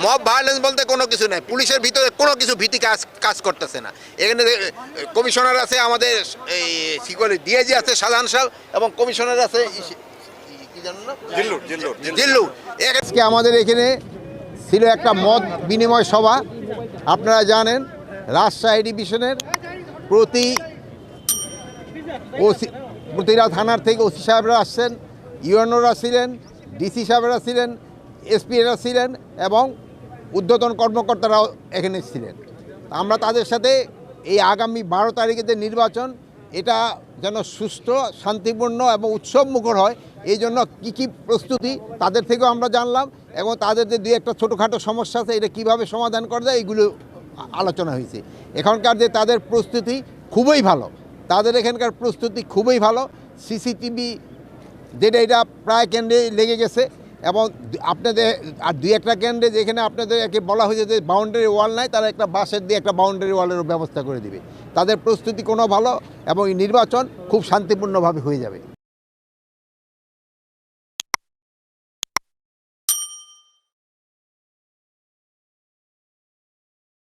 Mob violence বলতে কোনো কিছু নাই, পুলিশের ভিতরে কোনো কিছু ভীতি কাজ করতেছে না। এখানে কমিশনার আছে, আমাদের এই কি বলে ডিআইজি আছে শাহজাহান সাহেব, এবং কমিশনার আছে কি জানেন না, জিল্লু। আজকে আমাদের এখানে ছিল একটা মত বিনিময় সভা। আপনারা জানেন রাজশাহী ডিভিশনের প্রতিটা থানার থেকে ওসি সাহেবরা আসছেন, ইউএনওরা ছিলেন, ডিসি সাহেবরা ছিলেন, এসপিরা ছিলেন এবং ঊর্ধ্বতন কর্মকর্তারাও এখানে ছিলেন। আমরা তাদের সাথে এই আগামী 12 তারিখে যে নির্বাচন, এটা যেন সুষ্ঠু, শান্তিপূর্ণ এবং উৎসবমুখর হয়, এই জন্য কী কী প্রস্তুতি তাদের থেকেও আমরা জানলাম, এবং তাদের যে দুই একটা ছোটোখাটো সমস্যা আছে এটা কীভাবে সমাধান করা যায় এইগুলো আলোচনা হয়েছে। এখানকার যে তাদের প্রস্তুতি খুবই ভালো, তাদের এখানকার প্রস্তুতি খুবই ভালো। সিসিটিভি যেটা এটা প্রায় কেন্দ্রে লেগে গেছে, এবং আপনাদের আর দুই একটা কেন্দ্রে যেখানে আপনাদের একে বলা হয়েছে যে বাউন্ডারি ওয়াল নাই, তারা একটা বাঁশের দিয়ে একটা বাউন্ডারি ওয়ালেরও ব্যবস্থা করে দিবে। তাদের প্রস্তুতি কোনো ভালো, এবং এই নির্বাচন খুব শান্তিপূর্ণভাবে হয়ে যাবে।